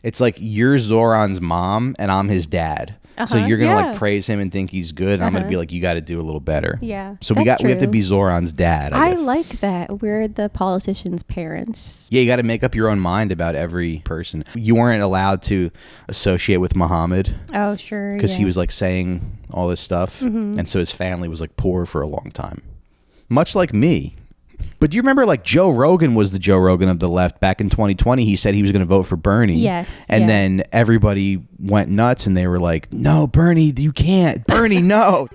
It's like you're Zoran's mom and I'm his dad. So you're going to like praise him and think he's good. And I'm going to be like, you got to do a little better. Yeah. So we have to be Zoran's dad. I guess. like that. We're the politicians' parents. Yeah, you got to make up your own mind about every person. You weren't allowed to associate with Muhammad. Oh, sure. Because he was like saying all this stuff. And so his family was like poor for a long time. Much like me. But do you remember like Joe Rogan was the Joe Rogan of the left back in 2020? He said he was going to vote for Bernie. Yes. And then everybody went nuts and they were like, no, Bernie, you can't. Bernie, no.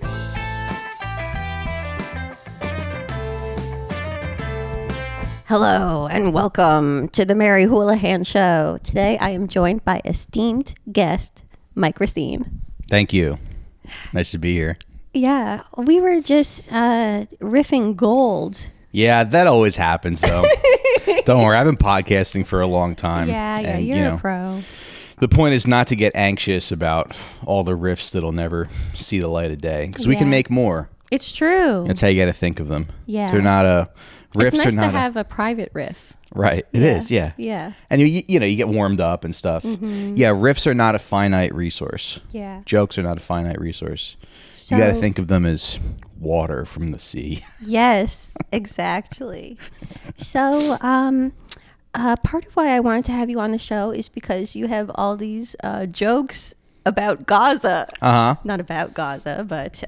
Hello and welcome to the Mary Houlihan Show. Today I am joined by esteemed guest, Mike Recine. Thank you. Nice to be here. Yeah, we were just riffing gold. Yeah, that always happens, though. Don't worry, I've been podcasting for a long time. Yeah, and, you're a pro. The point is not to get anxious about all the riffs that'll never see the light of day, because we can make more. It's true. That's how you got to think of them. Yeah. They're not a... Riffs it's nice are not to have a private riff. Right, it is, yeah. Yeah. And you get warmed up and stuff. Yeah, riffs are not a finite resource. Yeah. Jokes are not a finite resource. So, you got to think of them as water from the sea. Yes, exactly. So, part of why I wanted to have you on the show is because you have all these jokes about Gaza. Not about Gaza, but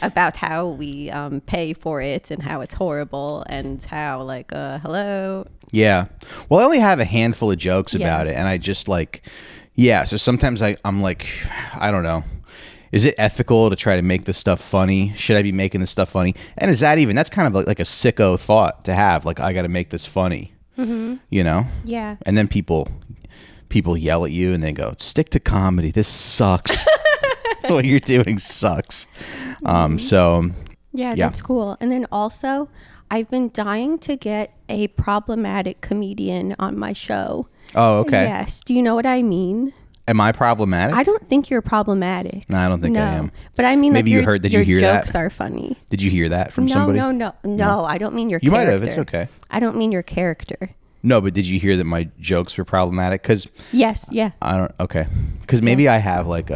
about how we pay for it and how it's horrible and how like hello. Yeah. Well, I only have a handful of jokes about it, and I just like, so sometimes I'm like, I don't know. Is it ethical to try to make this stuff funny? Should I be making this stuff funny? And is that even, that's kind of like a sicko thought to have, like, I got to make this funny, you know? Yeah. And then people yell at you and they go, stick to comedy. This sucks. What you're doing sucks. So yeah, that's cool. And then also, I've been dying to get a problematic comedian on my show. Oh, okay. Yes. Do you know what I mean? Am I problematic? I don't think you're problematic. No, I don't think I am. But I mean, maybe like did you hear that? Your jokes are funny. Did you hear that from somebody? No. I don't mean your you character. You might have. It's okay. I don't mean your character. No, but did you hear that my jokes were problematic? Because yes, yeah. I don't. Okay. Because maybe I have like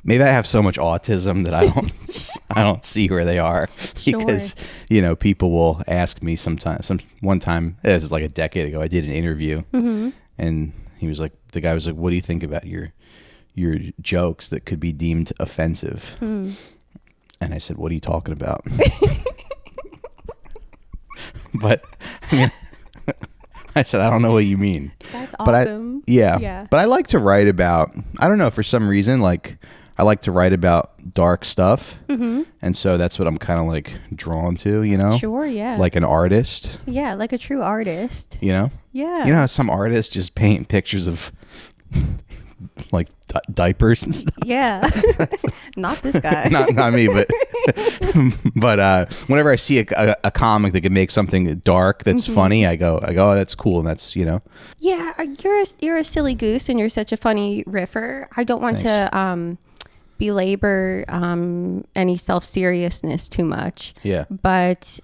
maybe I have so much autism that I don't see where they are. Because people will ask me one time, this is like a decade ago, I did an interview, and the guy was like, what do you think about your jokes that could be deemed offensive? And I said, what are you talking about? But I mean, I said, I don't know what you mean. That's awesome. But I like to write about, I don't know, for some reason, like I like to write about dark stuff. And so that's what I'm kind of like drawn to, you know? Sure, yeah. Like an artist. Yeah, like a true artist. You know? Yeah. You know how some artists just paint pictures of like diapers and stuff? Yeah. Not this guy. not me, but whenever I see a comic that can make something dark that's funny, I go, oh, that's cool. And that's, Yeah, you're a silly goose and you're such a funny riffer. I don't want to belabor any self-seriousness too much. Yeah. But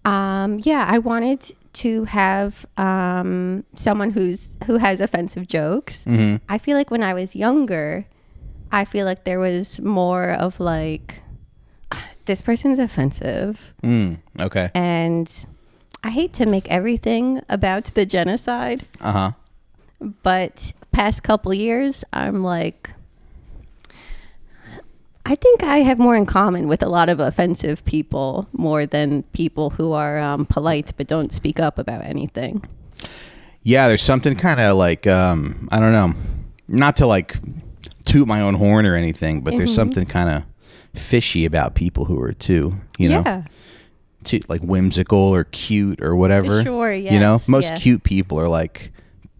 I wanted to have someone who has offensive jokes. I feel like when I was younger, I feel like there was more of like, this person's offensive. Okay. And I hate to make everything about the genocide. But past couple years, I'm like, I think I have more in common with a lot of offensive people more than people who are polite but don't speak up about anything. Yeah, there's something kind of like, I don't know, not to like toot my own horn or anything, but there's something kind of fishy about people who are too like whimsical or cute or whatever. Sure, yes. Most cute people are like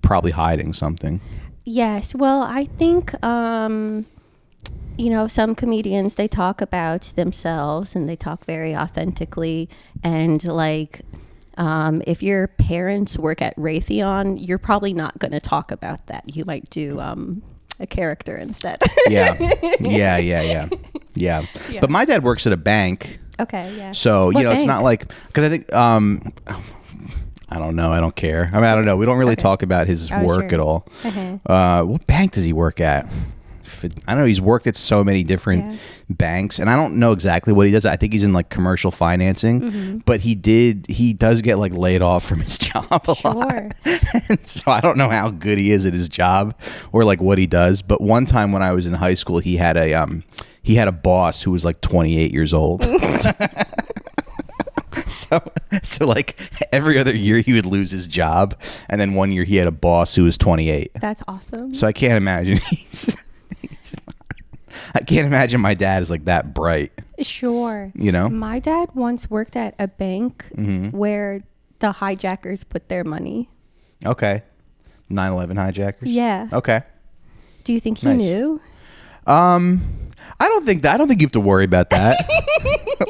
probably hiding something. Yes, well, I think... some comedians, they talk about themselves and they talk very authentically. And like, if your parents work at Raytheon, you're probably not going to talk about that. You might do a character instead. Yeah. But my dad works at a bank. Okay, yeah. So, What it's bank? not like, because I think I don't know. I don't care. I mean, I don't know. We don't really talk about his work at all. What bank does he work at? I don't know. He's worked at so many different banks, and I don't know exactly what he does. I think he's in like commercial financing, but he does get like laid off from his job a lot. And so I don't know how good he is at his job or like what he does. But one time when I was in high school, he had a boss who was like 28 years old. So like every other year he would lose his job, and then one year he had a boss who was 28. That's awesome. So I can't imagine I can't imagine my dad is like that bright. Sure. You know? My dad once worked at a bank where the hijackers put their money. Okay. 9/11 hijackers? Yeah. Okay. Do you think he knew? I don't think you have to worry about that.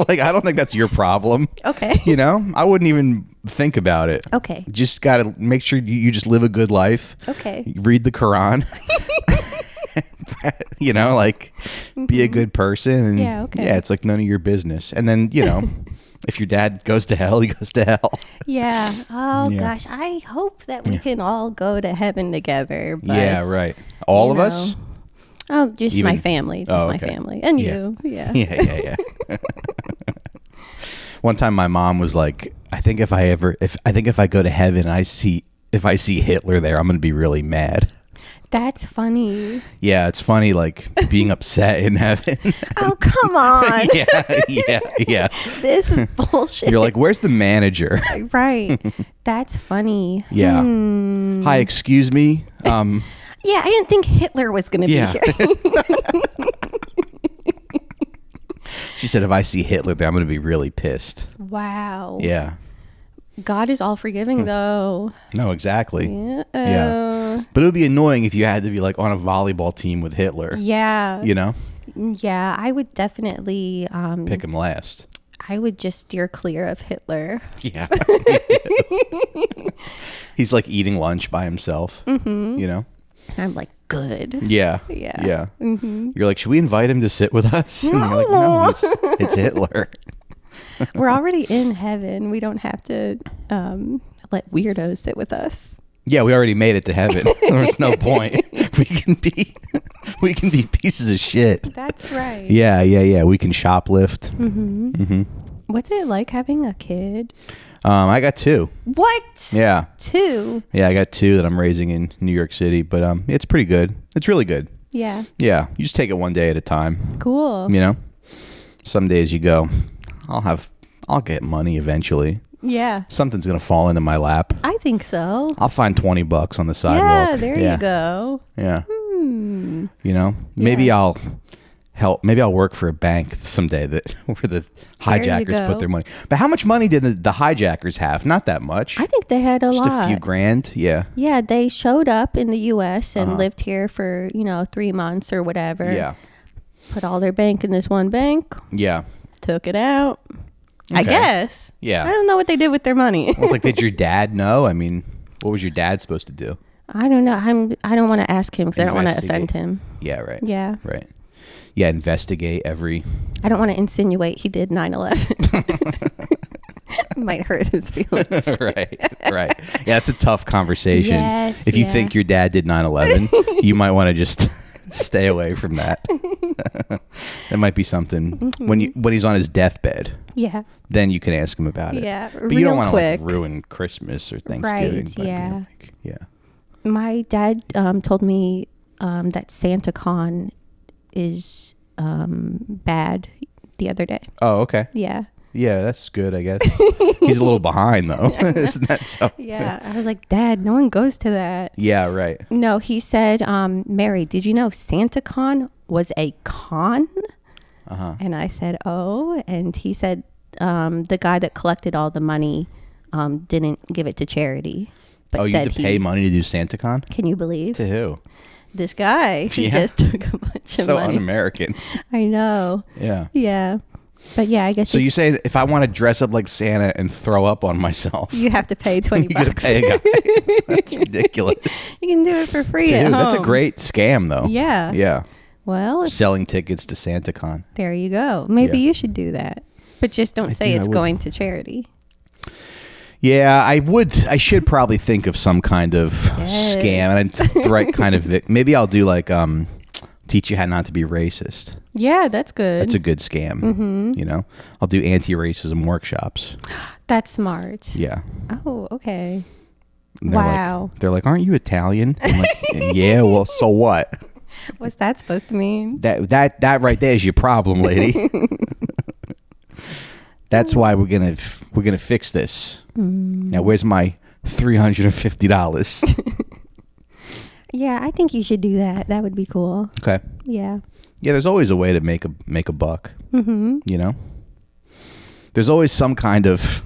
Like, I don't think that's your problem. Okay. You know? I wouldn't even think about it. Okay. Just got to make sure you just live a good life. Okay. Read the Quran. You know, like, be a good person. And yeah, it's like none of your business. And then, you know, if your dad goes to hell, he goes to hell. Yeah. Oh, gosh. I hope that we can all go to heaven together. But, yeah, right. All of us? Oh, just my family. My family. And you. Yeah. Yeah. One time my mom was like, I think if I go to heaven and if I see Hitler there, I'm going to be really mad. That's funny. Yeah, it's funny, like, being upset in heaven. Oh, come on. Yeah. This is bullshit. You're like, where's the manager? Right. That's funny. Yeah. Hi, excuse me. Yeah, I didn't think Hitler was going to be here. She said, if I see Hitler there, I'm going to be really pissed. Wow. Yeah. God is all forgiving, though. No, exactly. Yeah. But it would be annoying if you had to be like on a volleyball team with Hitler. Yeah. You know? Yeah, I would definitely pick him last. I would just steer clear of Hitler. Yeah. He's like eating lunch by himself. You know? I'm like, good. Yeah. You're like, should we invite him to sit with us? No. And you're like, no, it's Hitler. We're already in heaven. We don't have to let weirdos sit with us. Yeah, we already made it to heaven. There's no point. We can be pieces of shit. That's right. Yeah. We can shoplift. What's it like having a kid? I got 2. What? Yeah. 2? Yeah, I got 2 that I'm raising in New York City, but it's pretty good. It's really good. Yeah. Yeah, you just take it one day at a time. Cool. You know? Some days you go, I'll get money eventually. Yeah. Something's going to fall into my lap. I think so. I'll find $20 on the sidewalk. Yeah, there you go. Yeah. You know, maybe I'll work for a bank someday where the hijackers put their money. But how much money did the hijackers have? Not that much. I think they had a lot. Just a few grand. Yeah. Yeah, they showed up in the U.S. and lived here for 3 months or whatever. Yeah. Put all their bank in this one bank. Yeah. Took it out. Okay. I guess. Yeah. I don't know what they did with their money. Well, like, did your dad know? I mean, what was your dad supposed to do? I don't know. I don't want to ask him because I don't want to offend him. Yeah, right. Yeah. Right. Yeah, investigate every... I don't want to insinuate he did 9/11. Might hurt his feelings. Right. Yeah, it's a tough conversation. Yes, if you think your dad did 9/11, you might want to just stay away from that. That might be something when he's on his deathbed. Yeah. Then you can ask him about it. Yeah, but you don't want to like ruin Christmas or Thanksgiving. Right. Yeah. Yeah. My dad told me that Santa Con is bad the other day. Oh, okay. Yeah. Yeah, that's good, I guess. He's a little behind, though. Isn't that so? Yeah. I was like, Dad, no one goes to that. Yeah, right. No, he said, Mary, did you know Santa Con was a con? And I said, oh. And he said the guy that collected all the money didn't give it to charity. But you had to pay money to do Santa Con? Can you believe? To who? This guy. He just took a bunch of money. So un-American. I know. Yeah. Yeah. But yeah, I guess. So you say if I want to dress up like Santa and throw up on myself, you have to pay $20. You got to pay a guy. That's ridiculous. You can do it for free at home. That's a great scam, though. Yeah. Yeah. Well, selling tickets to Santa Con. There you go. Maybe you should do that, but just don't say it's going to charity. Yeah, I should probably think of some kind of scam, and the right kind of. Maybe I'll do like teach you how not to be racist. Yeah, that's good. That's a good scam. Mm-hmm. You know, I'll do anti-racism workshops. That's smart. Yeah. Oh, okay. And Wow. They're like, aren't you Italian? I'm like, yeah. Well, so what? What's that supposed to mean? That right there is your problem, lady. That's why we're gonna fix this. Now, where's my $350? Yeah, I think you should do that. That would be cool. Okay. Yeah. Yeah, there's always a way to make a buck. Mm-hmm. You know, there's always some kind of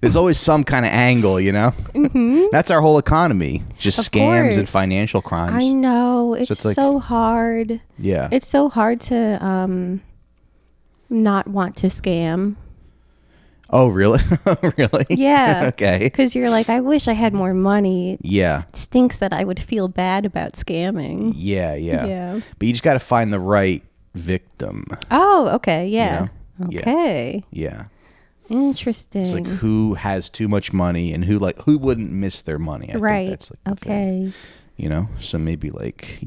angle. You know, mm-hmm. That's our whole economy, just of scams course. and financial crimes. I know it's like, so hard. Yeah, it's so hard to not want to scam. Oh, really? Really? Yeah. Okay. Because you're like, I wish I had more money. Yeah. It stinks that I would feel bad about scamming. Yeah. But you just got to find the right victim. Oh, okay. Yeah. You know? Okay. Yeah. Interesting. It's like who has too much money and who wouldn't miss their money. I right. think that's like okay. Thing. You know? So maybe like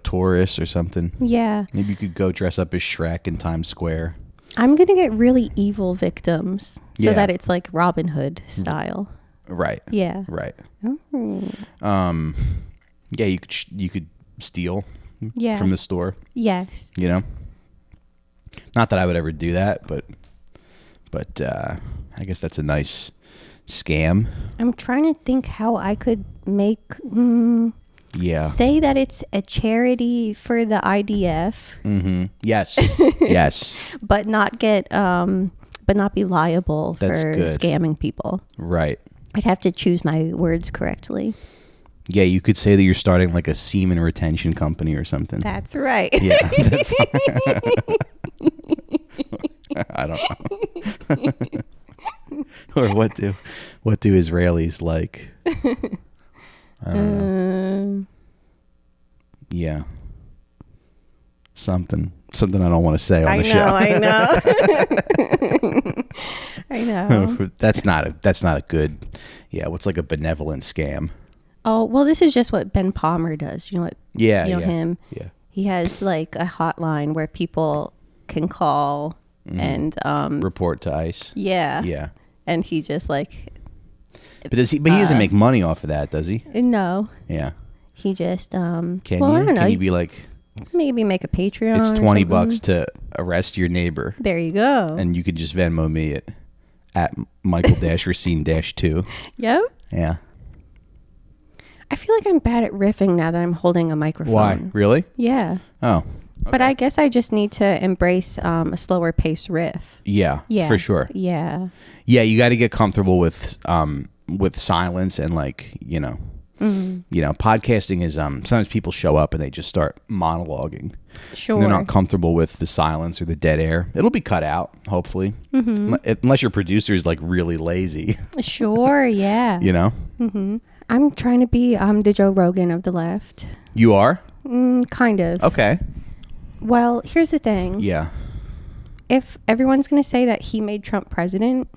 tourists or something. Yeah. Maybe you could go dress up as Shrek in Times Square. I'm going to get really evil victims so that it's like Robin Hood style. Right. Yeah. Right. Ooh. Yeah, you could steal from the store. Yes. You know? Not that I would ever do that, but I guess that's a nice scam. I'm trying to think how I could make say that it's a charity for the IDF. Mm-hmm. Yes. Yes. But not be liable for scamming people. Right. I'd have to choose my words correctly. Yeah, you could say that you're starting like a semen retention company or something. That's right. Yeah. I don't know. Or what do Israelis like? I don't know. Yeah. Something I don't want to say on the show. I know. I know. That's not a good. Yeah, what's like a benevolent scam? Oh, well, this is just what Ben Palmer does. You know what? Yeah, you know him. Yeah. He has like a hotline where people can call and report to ICE. Yeah. Yeah. And he just like. But he doesn't make money off of that, does he? No. Yeah. He just I don't know. Can you be like, maybe make a Patreon? It's $20 to arrest your neighbor. There you go. And you could just Venmo me at Michael-Recine-2. Yep. Yeah. I feel like I'm bad at riffing now that I'm holding a microphone. Why? Really? Yeah. Oh. Okay. But I guess I just need to embrace a slower paced riff. Yeah. For sure. Yeah. Yeah, you got to get comfortable with silence and like, you know, podcasting is sometimes people show up and they just start monologuing. Sure. And they're not comfortable with the silence or the dead air. It'll be cut out, hopefully. Mm-hmm. Unless your producer is like really lazy. Sure, yeah. You know? Mm-hmm. I'm trying to be the Joe Rogan of the left. You are? Kind of. Okay. Well, here's the thing. Yeah. If everyone's going to say that he made Trump president,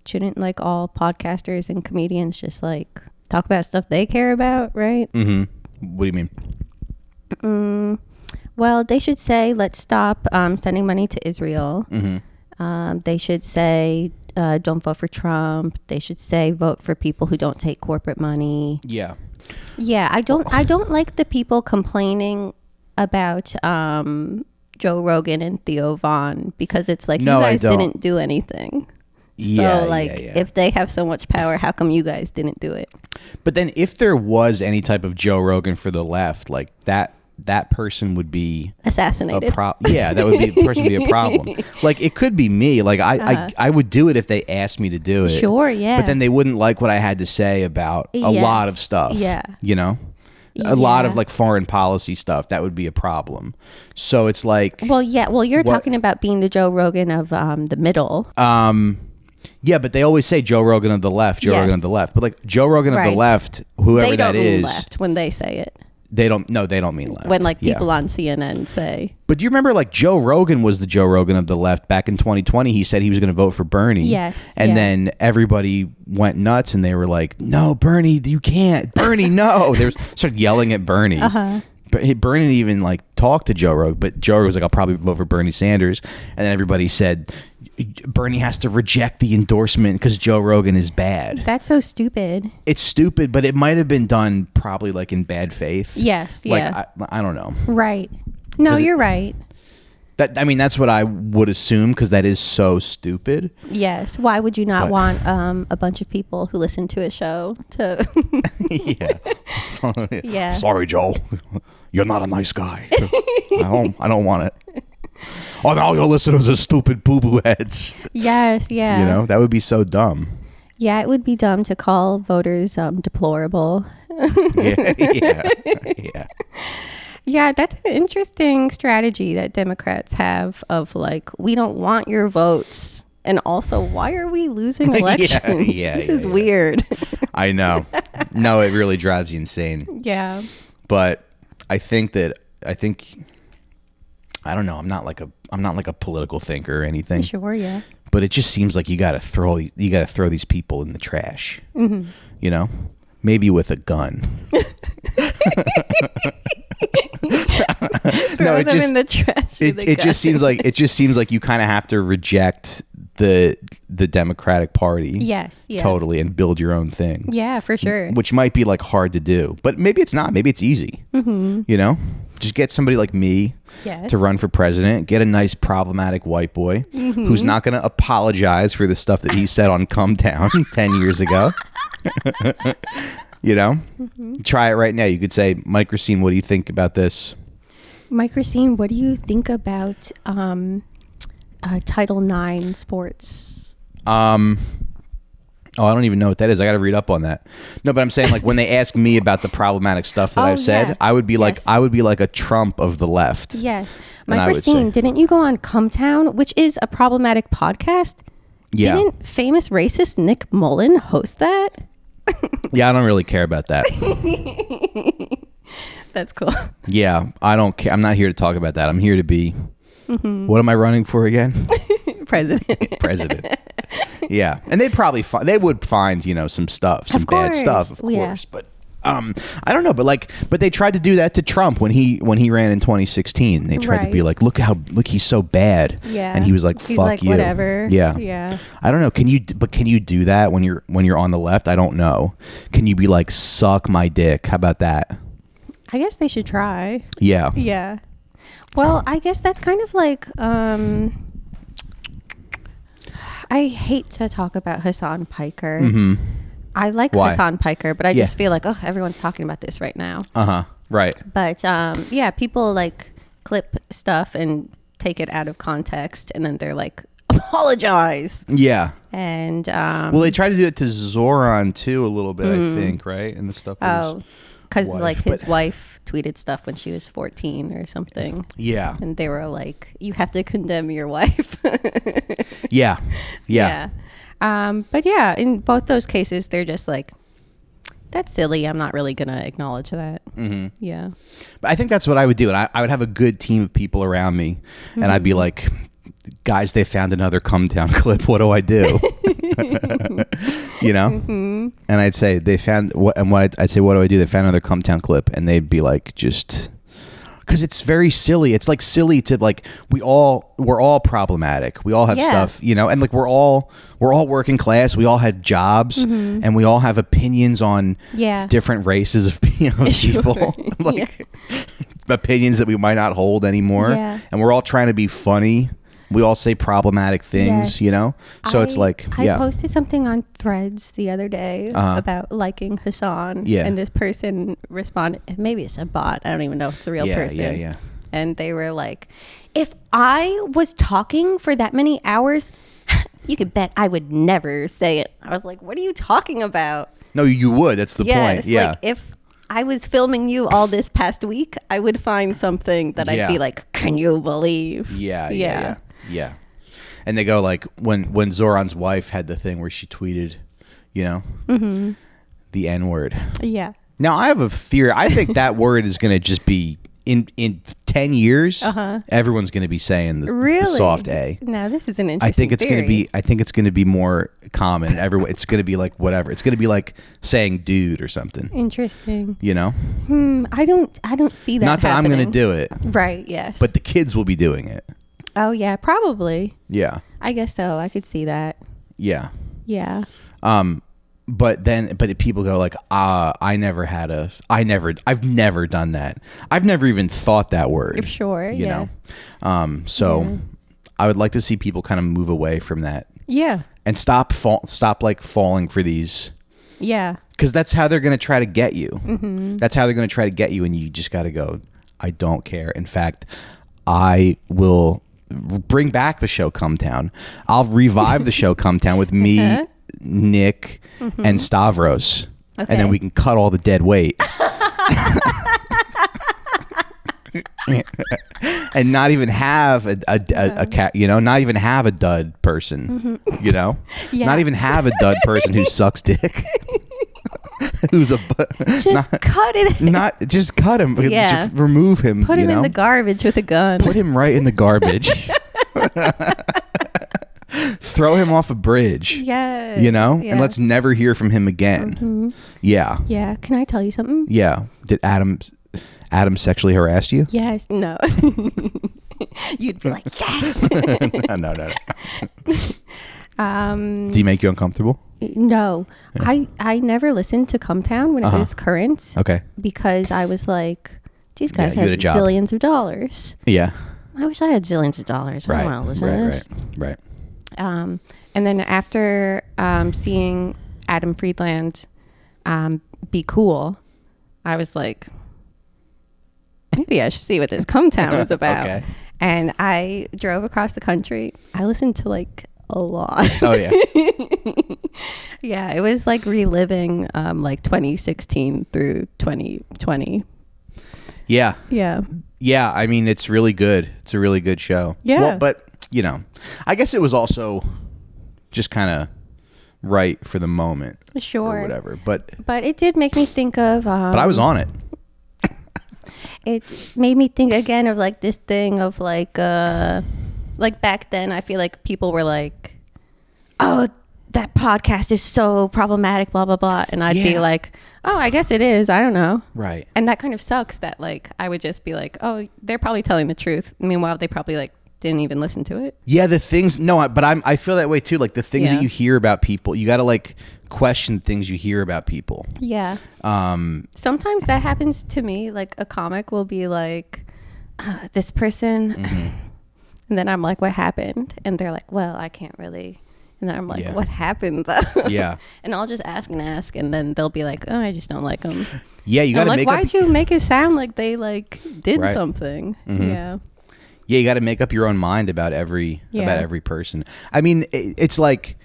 shouldn't like all podcasters and comedians just like talk about stuff they care about, right? Mm-hmm. What do you mean? Well, they should say, let's stop sending money to Israel. Mm-hmm. They should say, don't vote for Trump. They should say, vote for people who don't take corporate money. Yeah. Yeah, I don't like the people complaining about Joe Rogan and Theo Von because it's like, you guys didn't do anything. Yeah, so if they have so much power, how come you guys didn't do it? But then if there was any type of Joe Rogan for the left, like that person would be assassinated. That would be the person would be a problem. Like it could be me. Like I would do it if they asked me to do it. Sure, yeah. But then they wouldn't like what I had to say about a lot of stuff. Yeah. You know? A lot of like foreign policy stuff, that would be a problem. So it's like, well, you're talking about being the Joe Rogan of the middle. Yeah, but they always say Joe Rogan of the left, Joe Rogan of the left. But like Joe Rogan of the left, whoever that is, left when they say it. They don't mean left. When like people on CNN say. But do you remember like Joe Rogan was the Joe Rogan of the left back in 2020? He said he was going to vote for Bernie. Yes. And then everybody went nuts and they were like, no, Bernie, you can't. Bernie, no. They started yelling at Bernie. But Bernie didn't even like talk to Joe Rogan. But Joe Rogan was like, I'll probably vote for Bernie Sanders. And then everybody said, Bernie has to reject the endorsement because Joe Rogan is bad. That's so stupid. It's stupid, but it might have been done probably like in bad faith. Yes, yeah. Like, I don't know. Right. No, you're right. That's what I would assume because that is so stupid. Yes. Why would you not want a bunch of people who listen to a show to... Yeah. Sorry, Joe. You're not a nice guy. I don't want it. Oh, now your listeners are stupid boo-boo heads. Yes, yeah. You know, that would be so dumb. Yeah, it would be dumb to call voters deplorable. Yeah. Yeah, that's an interesting strategy that Democrats have of like, we don't want your votes. And also, why are we losing elections? This is weird. I know. No, it really drives you insane. Yeah. But I think I don't know. I'm not like a political thinker or anything. Sure, yeah. But it just seems like you got to throw these people in the trash. Mm-hmm. You know, maybe with a gun. Throw them in the trash. It just seems like you kind of have to reject the Democratic Party. Yes, yeah. Totally, and build your own thing. Yeah, for sure. Which might be like hard to do, but maybe it's not. Maybe it's easy. Mm-hmm. You know, just get somebody like me to run for president. Get a nice problematic white boy who's not going to apologize for the stuff that he said on Cumtown 10 years ago. You know, try it right now. You could say, Mike Recine, what do you think about this? Mike Recine, what do you think about Title IX sports? Oh, I don't even know what that is. I got to read up on that. No, but I'm saying like when they ask me about the problematic stuff that I've said, I would be like a Trump of the left. Yes. Mike Recine, didn't you go on Cumtown, which is a problematic podcast? Yeah. Didn't famous racist Nick Mullen host that? Yeah, I don't really care about that. That's cool. Yeah, I don't care. I'm not here to talk about that. I'm here to be... What am I running for again? President. Yeah, and they'd probably would find some bad stuff, of course. But I don't know. But they tried to do that to Trump when he ran in 2016. They tried to be like, look he's so bad. Yeah, and he was like, fuck you. Whatever. Yeah. I don't know. Can you do that when you're on the left? I don't know. Can you be like, suck my dick? How about that? I guess they should try. Yeah. Yeah. Well, I guess that's kind of like, I hate to talk about Hassan Piker. Mm-hmm. I like Hassan Piker, but I just feel like, everyone's talking about this right now. Right. But people like clip stuff and take it out of context, and then they're like, apologize. Yeah. And well, they tried to do it to Zoran too a little bit, I think, right? And the stuff. Because like his wife tweeted stuff when she was 14 or something. Yeah. And they were like, you have to condemn your wife. Yeah. But yeah, in both those cases, they're just like, that's silly. I'm not really going to acknowledge that. Mm-hmm. Yeah. But I think that's what I would do. And I would have a good team of people around me. And I'd be like, guys, they found another Cumtown clip. What do I do? And I'd say I'd say, what do I do? They found another Cumtown clip, and they'd be like, just because it's very silly. It's like silly to like we're all problematic. We all have stuff, and like we're all working class. We all had jobs, and we all have opinions on different races of people, opinions that we might not hold anymore, and we're all trying to be funny. We all say problematic things, So it's like, I posted something on Threads the other day about liking Hassan. Yeah. And this person responded, maybe it's a bot. I don't even know if it's a real person. Yeah. And they were like, if I was talking for that many hours, you could bet I would never say it. I was like, what are you talking about? No, you would. That's the point. Yeah. Like if I was filming you all this past week, I would find something that I'd be like, can you believe? Yeah. And they go like when Zoran's wife had the thing where she tweeted, the N-word. Yeah. Now, I have a theory. I think that word is going to just be in 10 years. Everyone's going to be saying the soft A. Now, this is an interesting theory. I think it's going to be more common. It's going to be like whatever. It's going to be like saying dude or something. Interesting. You know? I don't see that. Not that happening. I'm going to do it. Right. Yes. But the kids will be doing it. Oh yeah, probably. Yeah. I guess so. I could see that. Yeah. Yeah. But people go like, I've never done that. I've never even thought that word. Sure. You know? So I would like to see people kind of move away from that. Yeah. And stop like falling for these. Yeah. Because that's how they're going to try to get you. That's how they're going to try to get you. And you just got to go, I don't care. In fact, I will bring back the show Cumtown. I'll revive the show Cumtown with me, Nick, and Stavros. Okay. And then we can cut all the dead weight. And not even have a cat, not even have a dud person, not even have a dud person who sucks dick. Who's just cut it. Just cut him. Yeah. Just remove him. Put him in the garbage with a gun. Put him right in the garbage. Throw him off a bridge. Yeah. And let's never hear from him again. Yeah. Yeah. Can I tell you something? Yeah. Did Adam sexually harass you? Yes. No. You'd be like, yes. No. Do you make you uncomfortable? No. Yeah. I never listened to Cumtown when it was current. Okay. Because I was like, these guys have zillions of dollars. Yeah. I wish I had zillions of dollars. I don't want to listen to this. Right. And then after seeing Adam Friedland be cool, I was like, maybe I should see what this Cumtown is about. Okay. And I drove across the country. I listened to like a lot. Oh yeah. Yeah, it was like reliving like 2016 through 2020. Yeah. Yeah. Yeah, I mean it's really good. It's a really good show. Yeah. Well, but I guess it was also just kind of right for the moment. Sure. Or whatever. But it did make me think of but I was on it. It made me think again of like this thing of like back then I feel like people were like, oh, that podcast is so problematic, blah blah blah, and I'd be like, oh, I guess it is, I don't know. Right. And that kind of sucks that like I would just be like, oh, they're probably telling the truth, meanwhile they probably like didn't even listen to it. Yeah, the things but I feel that way too, like the things that you hear about people, you got to like question things you hear about people. Yeah. Sometimes that happens to me, like a comic will be like, this person and then I'm like, what happened? And they're like, well, I can't really. And then I'm like, what happened though? Yeah. And I'll just ask, and then they'll be like, oh, I just don't like them. Yeah, you got to make why'd you make it sound like they like did something? Yeah, you got to make up your own mind about every person. I mean, it's like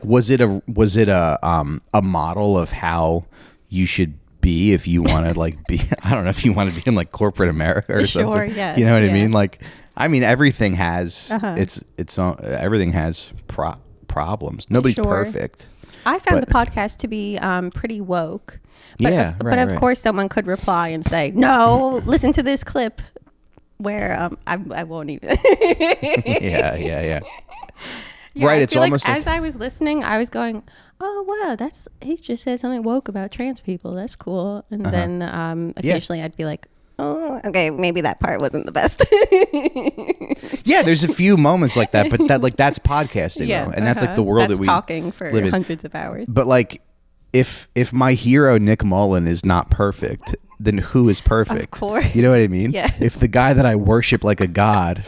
was it a model of how you should be if you want to like be, I don't know, if you want to be in like corporate America or something. Yes, you know what I mean? Like, I mean, everything has its own, everything has problems. Nobody's perfect. I found the podcast to be pretty woke. But, but of course someone could reply and say, no, listen to this clip where I won't even. Yeah. Right, it's almost like as I was listening, I was going, oh wow, he just said something woke about trans people. That's cool. And then occasionally I'd be like, oh, okay, maybe that part wasn't the best. Yeah, there's a few moments like that, but that's podcasting, though, and that's like the world that we talking for hundreds of hours. But like, if my hero Nick Mullen is not perfect, then who is perfect? Of course. You know what I mean? Yeah. If the guy that I worship like a god,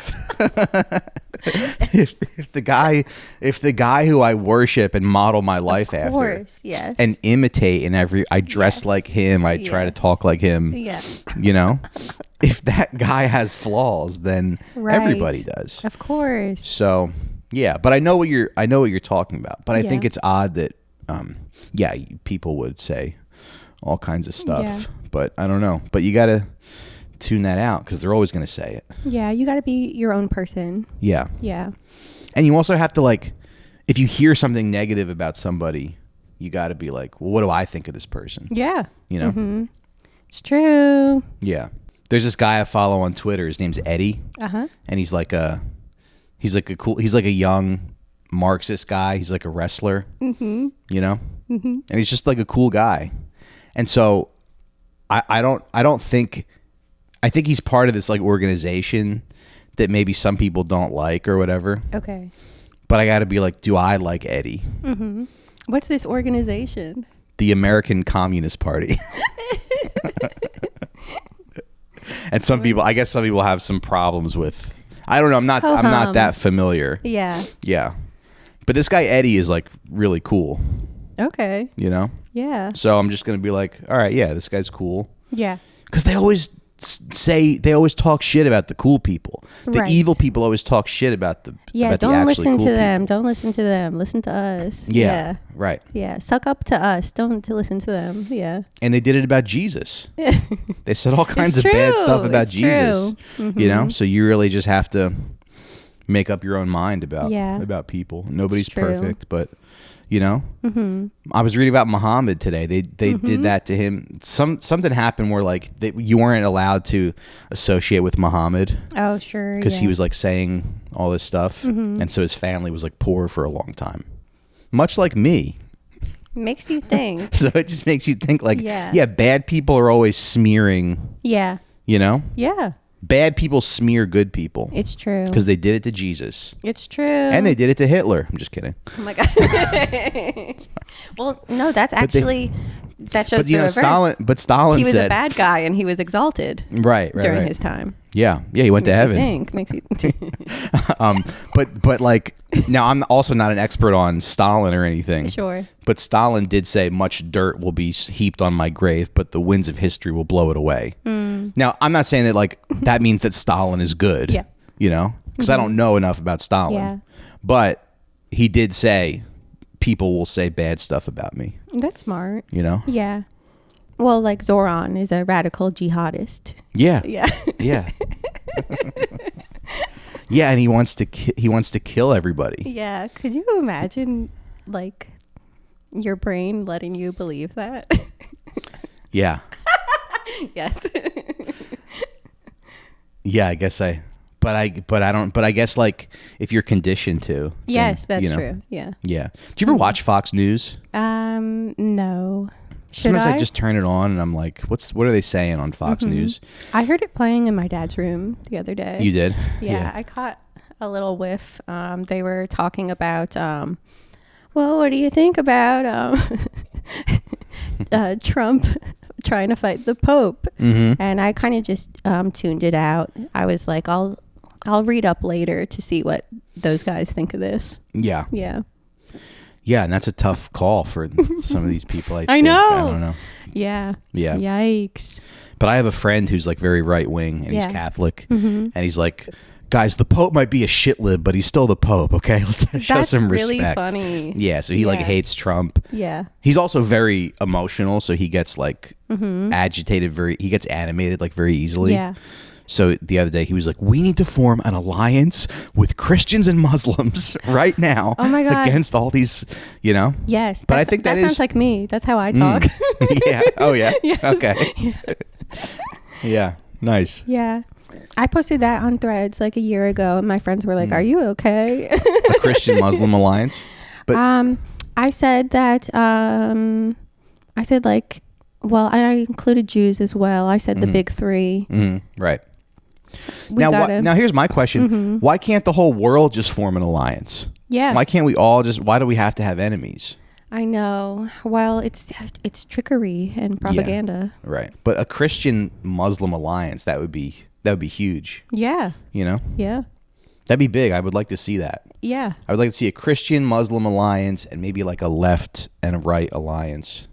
if the guy who I worship and model my life after, and imitate in I dress like him, I try to talk like him. Yeah. If that guy has flaws, then everybody does. Of course. So, yeah, but I know what you're talking about. But I think it's odd that people would say all kinds of stuff. Yeah. But I don't know. But you got to tune that out because they're always going to say it. Yeah, you got to be your own person. Yeah. Yeah. And you also have to, like, if you hear something negative about somebody, you got to be like, well, what do I think of this person? Yeah. You know? It's true. Yeah. There's this guy I follow on Twitter. His name's Eddie. And he's like a young Marxist guy. He's like a wrestler, you know? And he's just like a cool guy. And so I think he's part of this like organization that maybe some people don't like or whatever. Okay. But I got to be like, do I like Eddie? What's this organization? The American Communist Party. And some people have some problems with. I don't know. I'm not that familiar. Yeah. Yeah. But this guy Eddie is like really cool. Okay. You know? Yeah. So I'm just going to be like, all right, yeah, this guy's cool. Yeah. Because they always talk shit about the cool people. The evil people always talk shit about the don't listen to them. Don't listen to them. Listen to us. Yeah. Right. Yeah. Suck up to us. Don't listen to them. Yeah. And they did it about Jesus. They said all kinds of bad stuff about Jesus. You know? So you really just have to make up your own mind about people. Nobody's perfect, but you know? I was reading about Muhammad today. They did that to him. Something happened where like you weren't allowed to associate with Muhammad. Oh, sure. Because he was like saying all this stuff. And so his family was like poor for a long time. Much like me. Makes you think. So it just makes you think like, bad people are always smearing. Yeah. You know? Yeah. Bad people smear good people. It's true. Because they did it to Jesus. It's true. And they did it to Hitler. I'm just kidding. Oh my God. Well, no, that shows the reverse. Stalin he was said, a bad guy and he was exalted. Right. During his time. Yeah. Yeah, he went to heaven. Makes you think. But like, now I'm also not an expert on Stalin or anything. Sure. But Stalin did say much dirt will be heaped on my grave, but the winds of history will blow it away. Now, I'm not saying that like that means that Stalin is good. Yeah. You know, because I don't know enough about Stalin. Yeah. But he did say people will say bad stuff about me. That's smart. You know? Yeah. Well, like Zoran is a radical jihadist. Yeah. Yeah. Yeah. Yeah, and he wants to kill everybody. Yeah. Could you imagine like your brain letting you believe that? Yeah. Yes. Yeah, I guess I guess like if you're conditioned to. Yes, then, that's true. Yeah. Yeah. Do you ever watch Fox News? No. Sometimes I just turn it on and I'm like, what are they saying on Fox News? I heard it playing in my dad's room the other day. You did? Yeah. I caught a little whiff. They were talking about, well, what do you think about Trump trying to fight the Pope? And I kind of just tuned it out. I was like, I'll read up later to see what those guys think of this. Yeah. Yeah. Yeah, and that's a tough call for some of these people. I know. I don't know. Yeah. Yeah. Yikes. But I have a friend who's like very right wing and he's Catholic, and he's like, guys, the Pope might be a shit lib, but he's still the Pope. Okay, let's show some respect. That's really funny. Yeah, so he like hates Trump. Yeah. He's also very emotional, so he gets like agitated. He gets animated like very easily. Yeah. So the other day he was like, we need to form an alliance with Christians and Muslims right now. Oh my God. Against all these, you know? Yes. But I think that sounds like me. That's how I talk. Yeah. Oh yeah. Yes. Okay. Yeah. Yeah. Nice. Yeah. I posted that on Threads like a year ago and my friends were like, are you okay? A Christian Muslim alliance? But I said that like, well, I included Jews as well. I said the big three. Right. Now here's my question. Why can't the whole world just form an alliance? Yeah. Why can't we all why do we have to have enemies? I know. Well, it's trickery and propaganda. Yeah, right. But a Christian Muslim alliance, that would be huge. Yeah. You know? Yeah. That'd be big. I would like to see that. Yeah. I would like to see a Christian Muslim alliance and maybe like a left and a right alliance.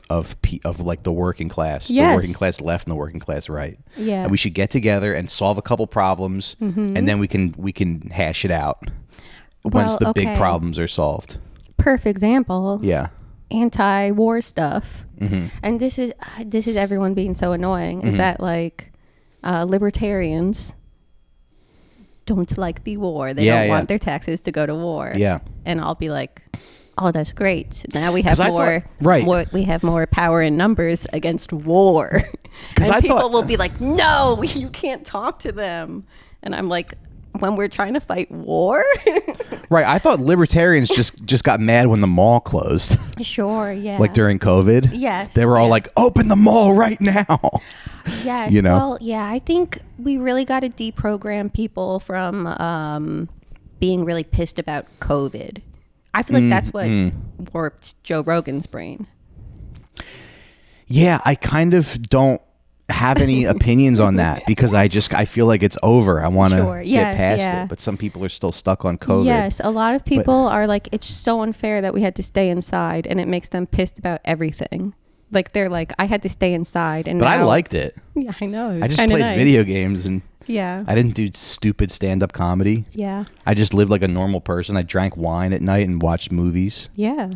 Of like the working class, the working class left and the working class right. Yeah. And we should get together and solve a couple problems, and then we can hash it out once the big problems are solved. Perfect example. Yeah. Anti-war stuff, and this is everyone being so annoying. Is that like libertarians don't like the war? They don't want their taxes to go to war. Yeah. And I'll be like, Oh, that's great. So now we have we have more power in numbers against war. And people will be like, no, you can't talk to them. And I'm like, when we're trying to fight war? Right. I thought libertarians just got mad when the mall closed. Sure, yeah. Like during COVID. Yes. They were all like, open the mall right now. Yes. You know? Well, yeah, I think we really got to deprogram people from being really pissed about COVID. I feel like that's what warped Joe Rogan's brain. Yeah, I kind of don't have any opinions on that because I feel like it's over. I want to get past it, but some people are still stuck on COVID. Yes, a lot of people are like, it's so unfair that we had to stay inside, and it makes them pissed about everything. Like they're like, I had to stay inside, and but I liked it. Yeah, I know. I just played video games and I didn't do stupid stand-up comedy. Yeah, I just lived like a normal person. I drank wine at night and watched movies. Yeah.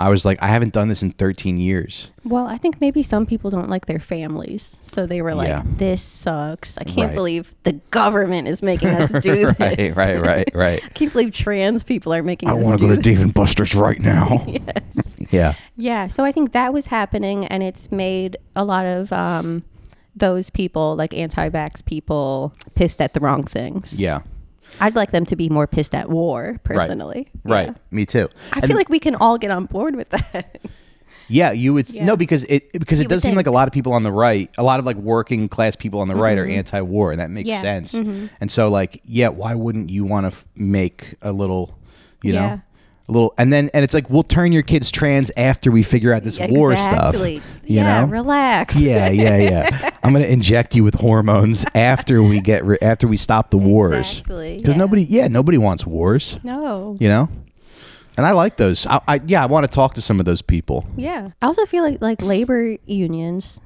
I was like, I haven't done this in 13 years. Well, I think maybe some people don't like their families. So they were like, this sucks. I can't believe the government is making us do this. Right. I can't believe trans people are making us do this. I want to go to Dave & Buster's right now. Yes. Yeah. Yeah. So I think that was happening, and it's made a lot of those people, like anti-vax people, pissed at the wrong things. Yeah. I'd like them to be more pissed at war, personally. Right. Me too. I feel like we can all get on board with that. Yeah, you would. No, because it does seem like a lot of people on the right, a lot of like working class people on the right are anti-war, and that makes sense. And so like, why wouldn't you want to make a little, you know, a little, and it's like, we'll turn your kids trans after we figure out this war stuff. You know? Relax. Yeah. I'm going to inject you with hormones after we stop the wars. Because nobody wants wars. No. You know? And I like those. I want to talk to some of those people. Yeah. I also feel like labor unions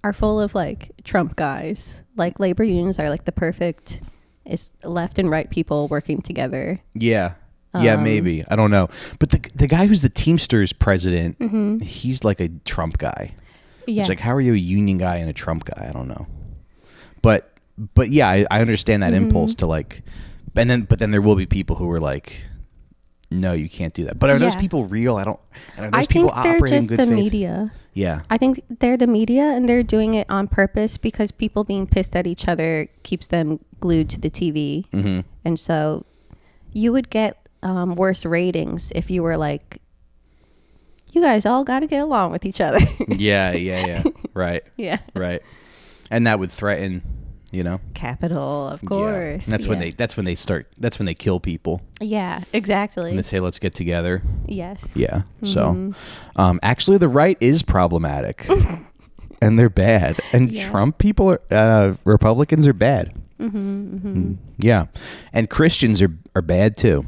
are full of like Trump guys. Like labor unions are like the perfect left and right people working together. Yeah. Yeah, maybe. I don't know. But the guy who's the Teamsters president, he's like a Trump guy. Yeah. It's like, how are you a union guy and a Trump guy? I don't know. But yeah, I understand that impulse to like, but then there will be people who are like, no, you can't do that. But are those people real? And are those people operating in good faith? I think they're just the media. Yeah. I think they're the media, and they're doing it on purpose because people being pissed at each other keeps them glued to the TV. Mm-hmm. And so you would get worse ratings if you were like, you guys all got to get along with each other. Yeah. Right. Yeah. Right. And that would threaten, you know, capital, of course. And that's when they kill people. Yeah, exactly. And they say, let's get together. Yes. Yeah. So actually the right is problematic and they're bad. And Trump people Republicans are bad. Yeah. And Christians are bad too.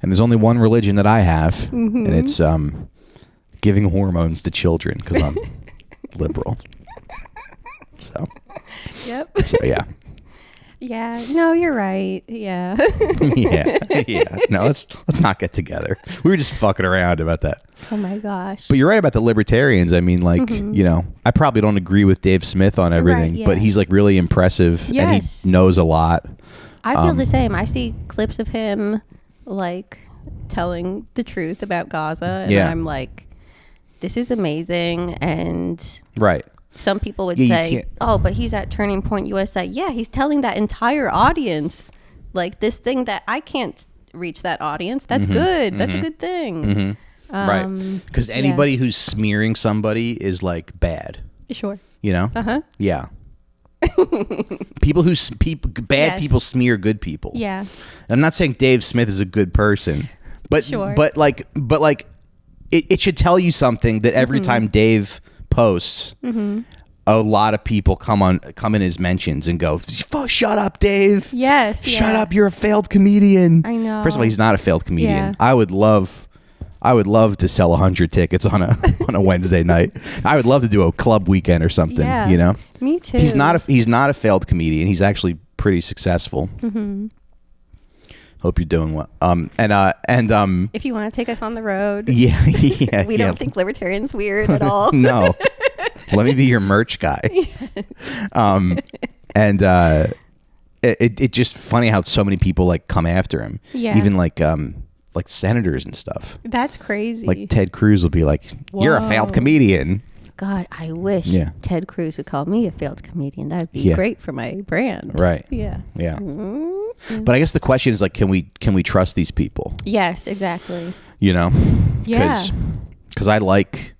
And there's only one religion that I have, and it's giving hormones to children because I'm liberal. So. Yep. So yeah. Yeah. No, you're right. Yeah. Yeah. No, let's not get together. We were just fucking around about that. Oh my gosh. But you're right about the libertarians. I mean, like, you know, I probably don't agree with Dave Smith on everything, but he's like really impressive and he knows a lot. I feel the same. I see clips of him like telling the truth about Gaza, and I'm like, this is amazing. And some people would say, oh, but he's at Turning Point USA. Yeah, he's telling that entire audience like this thing that I can't reach that audience. That's good. That's a good thing. Right. Because anybody who's smearing somebody is like bad. Sure. You know? Yeah. People people smear good people. Yeah. I'm not saying Dave Smith is a good person, but it should tell you something that every time Dave posts, a lot of people come in his mentions and go, "Shut up, Dave! Yes, shut up! You're a failed comedian." I know. First of all, he's not a failed comedian. Yeah. I would love to sell 100 tickets on a Wednesday night. I would love to do a club weekend or something. Yeah, you know. Me too. He's not a failed comedian. He's actually pretty successful. Hope you're doing well. If you want to take us on the road, we don't think libertarians weird at all. No, let me be your merch guy. It just funny how so many people like come after him. Yeah. Even like like senators and stuff. That's crazy. Like Ted Cruz will be like, "You're a failed comedian." God, I wish Ted Cruz would call me a failed comedian. That'd be great for my brand. Right. Yeah. Yeah. Mm-hmm. But I guess the question is like, can we trust these people? Yes, exactly. You know? Yeah. Because I like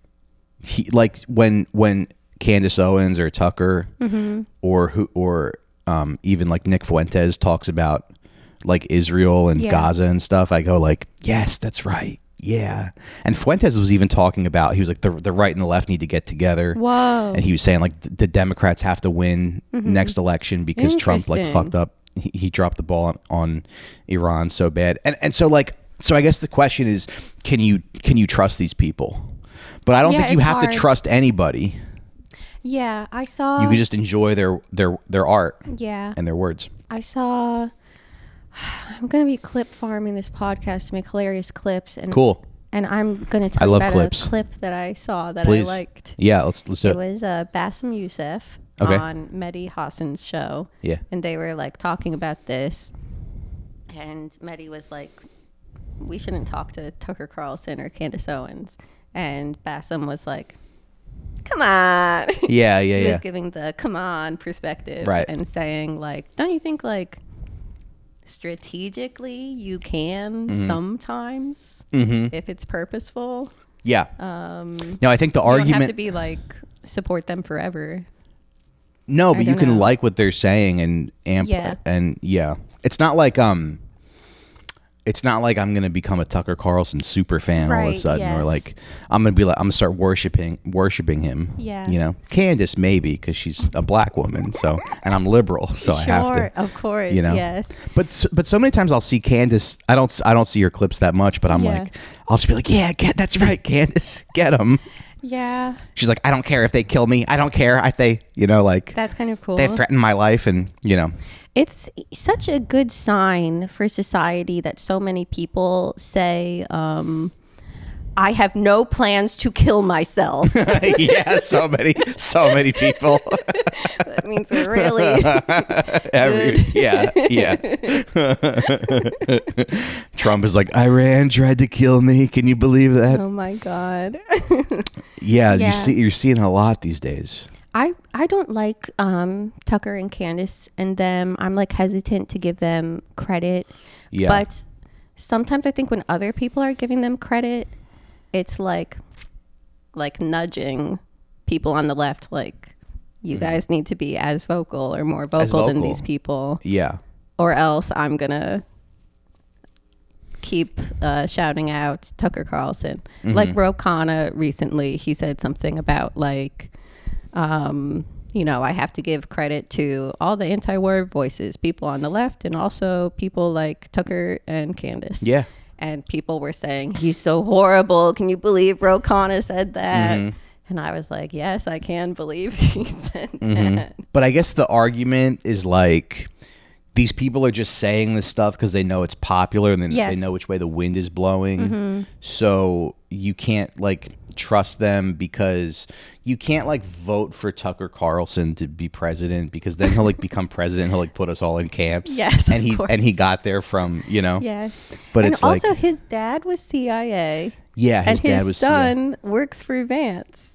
when Candace Owens or Tucker or even like Nick Fuentes talks about like Israel and Gaza and stuff, I go like, yes, that's right. Yeah. And Fuentes was even talking about, he was like, the right and the left need to get together. Whoa. And he was saying like the Democrats have to win next election because Trump like fucked up. He dropped the ball on Iran so bad. And so like, so I guess the question is, can you trust these people? But I don't think you have to trust anybody. Yeah, I saw. You can just enjoy their art. Yeah. And their words. I saw. I'm going to be clip farming this podcast to make hilarious clips. And cool. And I'm going to tell you about a clip that I saw that I liked. Yeah, let's do it. It was Bassem Youssef on Mehdi Hassan's show. Yeah. And they were like talking about this. And Mehdi was like, we shouldn't talk to Tucker Carlson or Candace Owens. And Bassem was like, come on. Yeah. He was giving the come on perspective. Right. And saying like, don't you think like, strategically you can sometimes if it's purposeful. No, I think the argument, you don't have to be like support them forever. No, but you can like what they're saying and it's not like I'm gonna become a Tucker Carlson super fan all of a sudden, or like I'm gonna start worshiping him. Yeah, you know, Candace maybe because she's a black woman, so and I'm liberal, so I have to. Of course, you know. Yes. But so many times I'll see Candace. I don't see her clips that much, but I'm like, I'll just be like, yeah, that's right, Candace, get them. Yeah. She's like, I don't care if they kill me. I don't care if they, you know, like that's kind of cool. They threaten my life, and you know. It's such a good sign for society that so many people say, I have no plans to kill myself. Yeah, so many people. That means we're really Trump is like, Iran tried to kill me. Can you believe that? Oh my God. Yeah, you're seeing a lot these days. I don't like Tucker and Candace and them. I'm like hesitant to give them credit. Yeah. But sometimes I think when other people are giving them credit, it's like nudging people on the left, like you guys need to be as vocal or more vocal than these people. Yeah. Or else I'm gonna keep shouting out Tucker Carlson. Like Ro Khanna recently, he said something about like, you know, I have to give credit to all the anti-war voices, people on the left, and also people like Tucker and Candace. Yeah. And people were saying, he's so horrible. Can you believe Ro Khanna said that? And I was like, yes, I can believe he said that. But I guess the argument is like, these people are just saying this stuff because they know it's popular and they know which way the wind is blowing. So you can't like trust them because you can't like vote for Tucker Carlson to be president because then he'll like become president. He'll like put us all in camps. Yes, and he got there from, you know. Yes, but and it's also like his dad was CIA. Yeah, his dad was CIA. And his son works for Vance.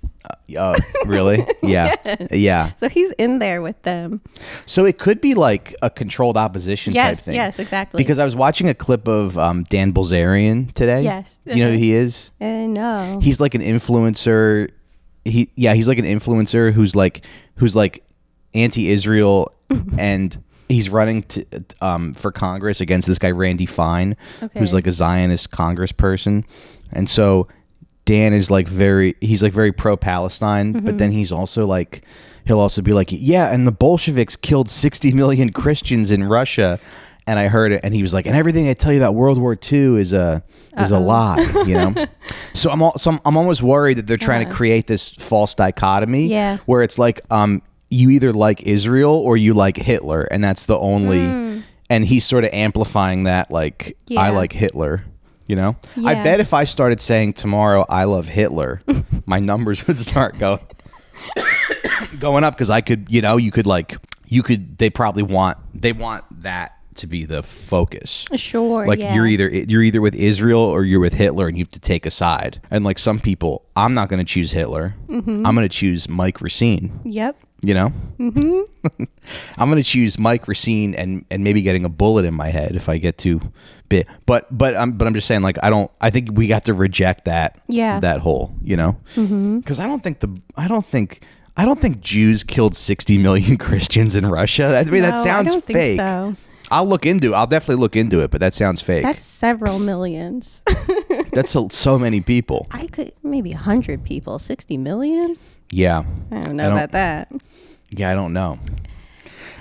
Really? Yeah. Yes. Yeah. So he's in there with them. So it could be like a controlled opposition type thing. Yes, exactly. Because I was watching a clip of Dan Bilzerian today. Yes. Do you know who he is? No. He's like an influencer. He's like an influencer who's like anti-Israel and he's running for Congress against this guy Randy Fine, who's like a Zionist congressperson. And so Dan is like very pro-Palestine, but then he'll also be like, yeah, and the Bolsheviks killed 60 million Christians in Russia. And I heard it, and he was like, and everything I tell you about World War II is a lie, you know. So I'm almost worried that they're trying to create this false dichotomy, where it's like, you either like Israel or you like Hitler, and that's the only. And he's sort of amplifying that, like, I like Hitler. You know, I bet if I started saying tomorrow I love Hitler, my numbers would start going up because I could, you know, they want that to be the focus. Sure. Like yeah. you're either with Israel or you're with Hitler, and you have to take a side. And like some people, I'm not going to choose Hitler. I'm going to choose Mike Recine. Yep. You know, I'm going to choose Mike Recine and maybe getting a bullet in my head if I get too big. But I'm just saying, like, I think we got to reject that. Yeah. That whole, you know, because I don't think Jews killed 60 million Christians in Russia. I mean, that sounds I don't fake. think so. I'll definitely look into it, but that sounds fake. That's several millions. That's so many people. I could maybe 100 people, 60 million. Yeah. I don't know about that. Yeah, I don't know.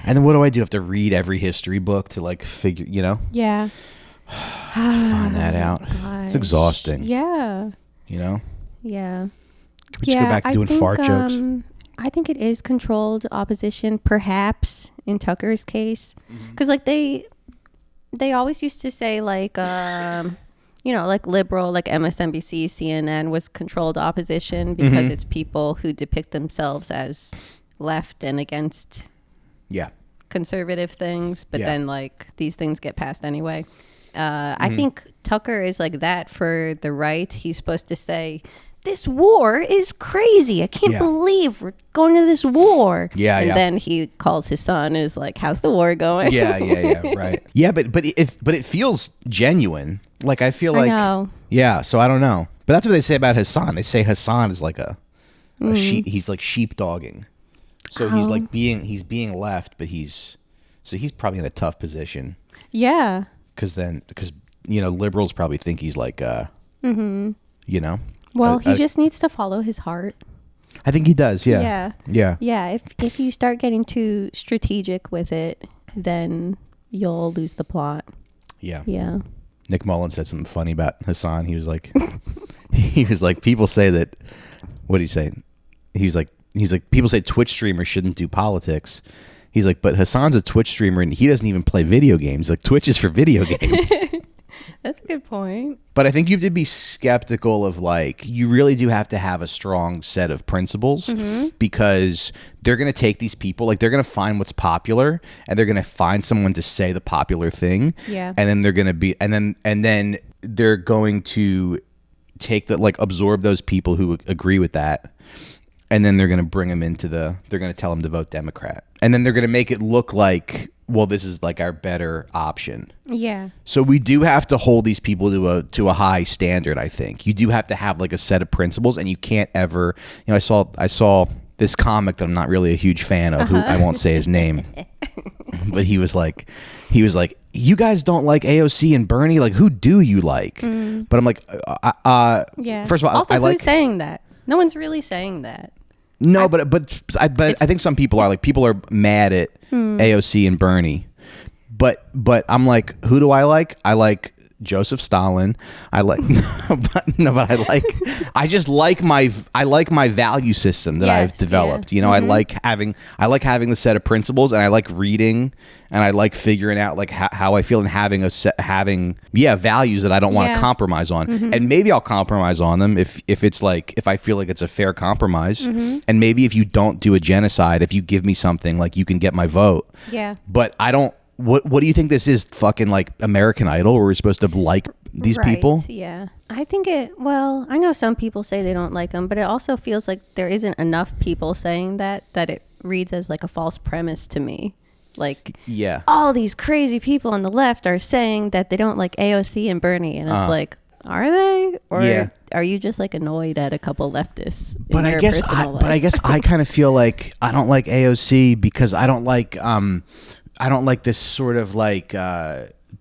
And then what do? I have to read every history book to like figure, you know? Yeah. Find that out. Gosh. It's exhausting. Yeah. You know? Yeah. Can we just go back to doing fart jokes? I think it is controlled opposition, perhaps in Tucker's case, because like they always used to say like like liberal, like MSNBC, CNN was controlled opposition because it's people who depict themselves as left and against conservative things, but then like these things get passed anyway. I think Tucker is like that for the right. He's supposed to say, this war is crazy. I can't believe we're going to this war. And then he calls his son and is like, how's the war going? Right. Yeah, but it feels genuine. Like I feel like, I know. Yeah, so I don't know. But that's what they say about Hassan. They say Hassan is like a sheep. He's like sheepdogging. So he's being left, but he's probably in a tough position. Yeah. Because liberals probably think he's like, you know. Well, he just needs to follow his heart. I think he does. Yeah. Yeah. If you start getting too strategic with it, then you'll lose the plot. Yeah. Nick Mullen said something funny about Hassan. He was like, people say that. What did he say? He's like, people say Twitch streamers shouldn't do politics. He's like, but Hassan's a Twitch streamer and he doesn't even play video games. Like Twitch is for video games. That's a good point. But I think you have to be skeptical of like, you really do have to have a strong set of principles because they're going to take these people, like they're going to find what's popular and they're going to find someone to say the popular thing. Yeah. And then they're going to be, and then they're going to take that, like absorb those people who agree with that. And then they're going to bring them they're going to tell them to vote Democrat. And then they're going to make it look like, well, this is like our better option. Yeah. So we do have to hold these people to a high standard, I think. You do have to have like a set of principles and you can't ever, I saw this comic that I'm not really a huge fan of, who I won't say his name. But he was like, you guys don't like AOC and Bernie? Like, who do you like? But I'm like, first of all, also, I like who's saying that? No one's really saying that. No, but I think some people are mad at AOC and Bernie, but I'm like, who do I like? I like Joseph Stalin. I like I just like my value system that I've developed. Yeah. I like having the set of principles, and I like reading, and I like figuring out like how I feel and having values that I don't want to compromise on. And maybe I'll compromise on them if it's like, if I feel like it's a fair compromise. And maybe if you don't do a genocide, if you give me something, like you can get my vote. Yeah. But I don't. What do you think this is? Fucking like American Idol, where we're supposed to like these people? Yeah. I think I know some people say they don't like them, but it also feels like there isn't enough people saying that it reads as like a false premise to me. Like, all these crazy people on the left are saying that they don't like AOC and Bernie, and it's like, are they? Or are you just like annoyed at a couple leftists? But I guess I kind of feel like I don't like AOC because I don't like this sort of like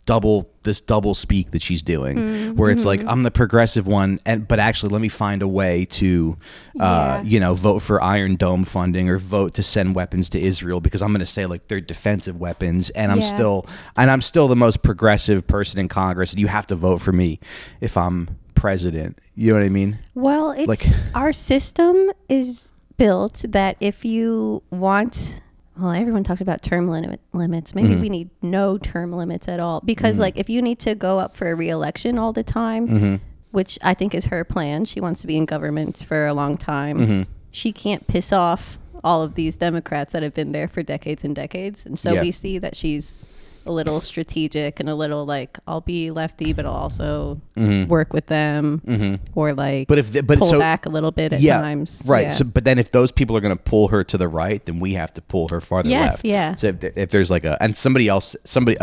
double speak that she's doing, where it's like, I'm the progressive one, but actually let me find a way to vote for Iron Dome funding or vote to send weapons to Israel because I'm going to say like they're defensive weapons, and I'm still the most progressive person in Congress, and you have to vote for me if I'm president. You know what I mean? Well, it's like, our system is built that if you want. Well, everyone talks about term limits. Maybe we need no term limits at all. Because, like, if you need to go up for a re-election all the time, which I think is her plan, she wants to be in government for a long time, she can't piss off all of these Democrats that have been there for decades and decades. And so we see that she's a little strategic and a little like, I'll be lefty, but I'll also work with them, or like pull back a little bit at times. Right. So, but then if those people are going to pull her to the right, then we have to pull her farther left. Yeah. So if there's like a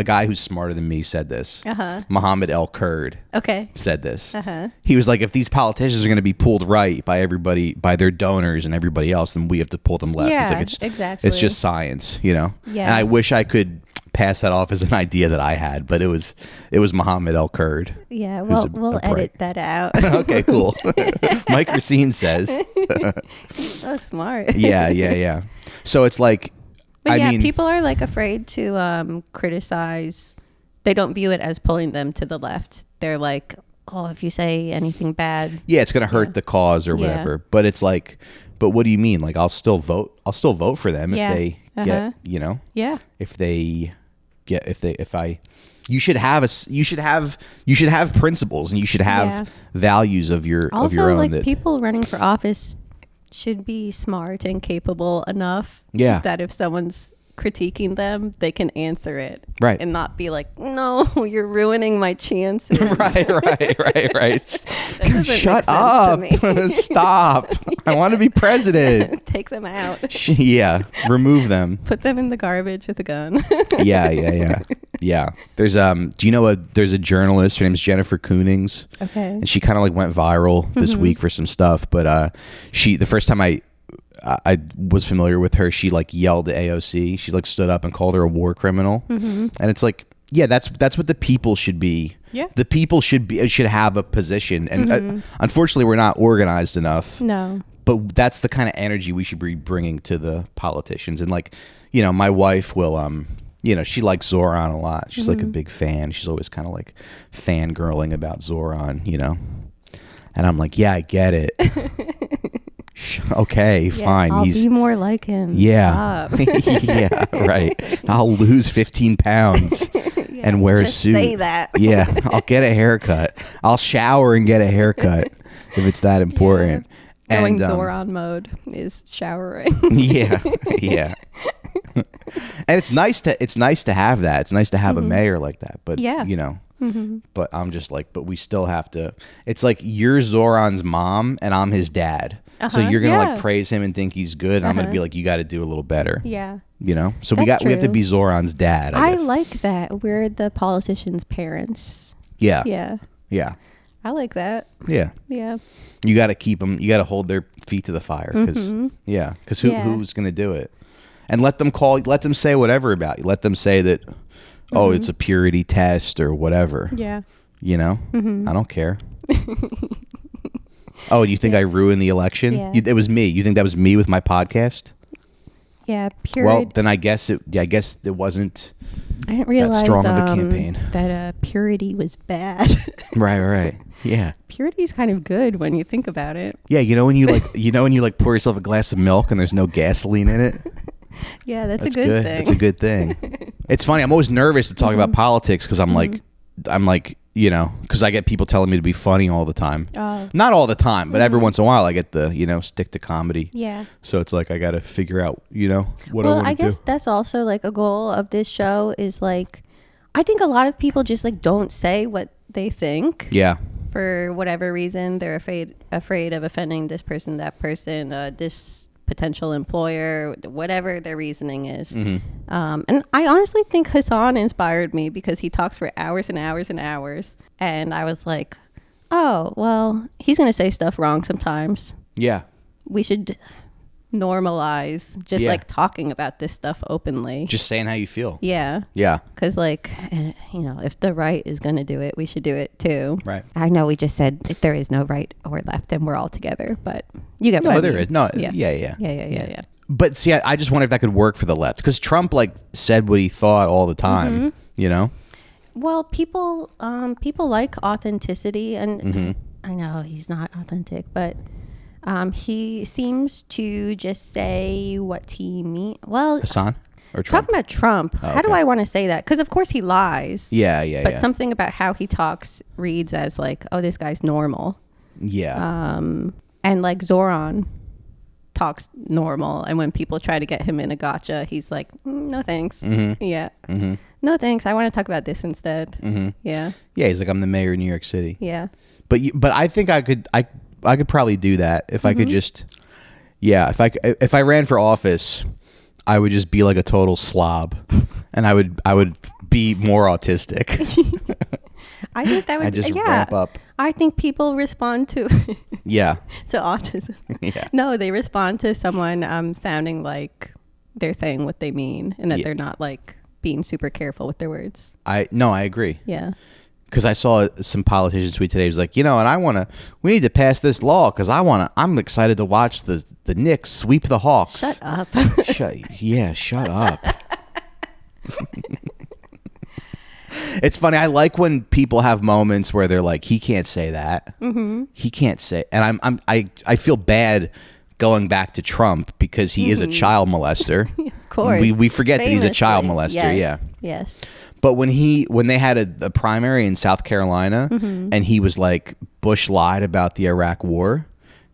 guy who's smarter than me said this, Muhammad El Kurd said this. He was like, if these politicians are going to be pulled right by everybody, by their donors and everybody else, then we have to pull them left. Yeah, it's like, exactly. It's just science, you know? Yeah. And I wish I could pass that off as an idea that I had, but it was Muhammad El Kurd. Yeah, well, we'll edit that out. Okay, cool. Mike Recine says. He's so smart. Yeah. So it's like, but I mean, people are like afraid to criticize. They don't view it as pulling them to the left. They're like, oh, if you say anything bad, it's going to hurt the cause or whatever. But it's like, but what do you mean? Like, I'll still vote for them if they get, you know, you should have principles, and you should have values of your also, of your own. Like, that people running for office should be smart and capable enough that if someone's critiquing them, they can answer it and not be like, no, you're ruining my chances. right. Shut up. Stop. I want to be president. Take them out. Remove them. Put them in the garbage with a gun. Yeah. There's there's a journalist, her name's Jennifer Koonings. Okay. And she kind of like went viral this week for some stuff, but the first time I was familiar with her, she like yelled at AOC. She like stood up and called her a war criminal. And it's like, that's what the people should be. The people should have a position, and unfortunately we're not organized enough. No. But that's the kind of energy we should be bringing to the politicians. And like, you know, my wife will she likes Zoran a lot. She's like a big fan. She's always kind of like fangirling about Zoran, you know. And I'm like, yeah, I get it. Okay, fine. I'll be more like him. Yeah. Yeah, right. I'll lose 15 pounds and wear a suit. Say that. Yeah, I'll get a haircut. I'll shower and get a haircut if it's that important. Going Zoran mode is showering. Yeah. And it's nice to have that. It's nice to have a mayor like that. But you know. But I'm just like, but we still have to. It's like, you're Zoran's mom and I'm his dad. So you're gonna like praise him and think he's good, and I'm gonna be like, you got to do a little better. Yeah. You know. So we have to be Zoran's dad. I guess. Like that. We're the politicians' parents. Yeah. I like that. Yeah. You got to keep them. You got to hold their feet to the fire, because who's gonna do it? And let them say whatever about you. Let them say that. Oh, it's a purity test or whatever. Yeah. You know? I don't care. Oh, you think I ruined the election? Yeah. It was me. You think that was me with my podcast? Yeah, purity. Well, then I guess it wasn't I didn't realize that strong of a campaign. That purity was bad. Right. Yeah. Purity is kind of good when you think about it. Yeah, you know when you pour yourself a glass of milk and there's no gasoline in it? Yeah, that's a good thing. That's a good thing. It's funny. I'm always nervous to talk about politics because I'm like, you know, because I get people telling me to be funny all the time. Not all the time, but every once in a while I get the, you know, stick to comedy. Yeah. So it's like I got to figure out, you know, what I want to do. Well, I guess that's also like a goal of this show is like, I think a lot of people just like don't say what they think. Yeah. For whatever reason, they're afraid of offending this person, that person, this potential employer, whatever their reasoning is. And I honestly think Hassan inspired me because he talks for hours and hours and hours. And I was like, oh, well, he's going to say stuff wrong sometimes. Yeah. We should normalize just like talking about this stuff openly. Just saying how you feel. Yeah. Because like, you know, if the right is going to do it, we should do it too. Right. I know we just said there is no right or left and we're all together, but you get what I mean. There is. No, yeah. But see, I just wonder if that could work for the left because Trump like said what he thought all the time, you know? Well, people like authenticity and I know he's not authentic, but he seems to just say what he means. Well, Hassan or Trump? Talking about Trump, how do I want to say that? Because of course he lies. Yeah. But something about how he talks reads as like, oh, this guy's normal. Yeah. And like Zoran talks normal, and when people try to get him in a gotcha, he's like, no thanks. Yeah. No thanks, I want to talk about this instead. Yeah he's like, I'm the mayor of New York City. Yeah. But I think I could probably do that if I could just if I ran for office, I would just be like a total slob, and I would be more autistic. I think that would I just ramp up. I think people respond to to autism. No, they respond to someone sounding like they're saying what they mean, and that they're not like being super careful with their words. I agree. Yeah. Because I saw some politician tweet today. He was like, and we need to pass this law because I'm excited to watch the Knicks sweep the Hawks. Shut up. Shut up. It's funny. I like when people have moments where they're like, he can't say that. He can't say, and I feel bad going back to Trump because he is a child molester. Of course. We forget that he's a child molester. Yes. Yeah. Yes. But when they had a primary in South Carolina, and he was like, Bush lied about the Iraq war,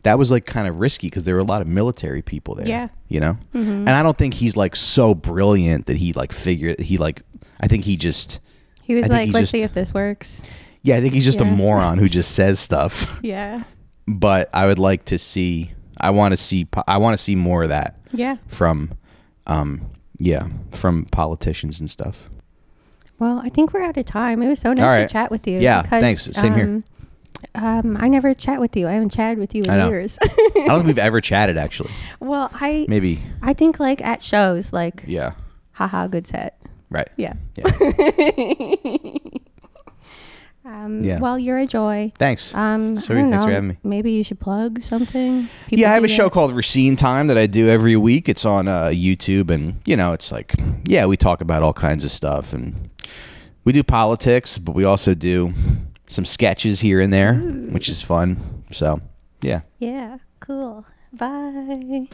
that was like kind of risky because there were a lot of military people there. Yeah. And I don't think he's like so brilliant that he like figured I think he just. He was like, let's see if this works. Yeah, I think he's just a moron who just says stuff. Yeah. But I would like to see. I want to see more of that. Yeah. From politicians and stuff. Well, I think we're out of time. It was so nice to chat with you. Yeah, thanks. Same here. I never chat with you. I haven't chatted with you in years. I don't think we've ever chatted, actually. Well, I think like at shows, like, haha, good set. Right. Yeah. Well, you're a joy. Thanks. Thanks for having me. Maybe you should plug something. I have a show called Recine Time that I do every week. It's on YouTube, and it's like, we talk about all kinds of stuff, and we do politics, but we also do some sketches here and there, which is fun. So, yeah. Yeah. Cool. Bye.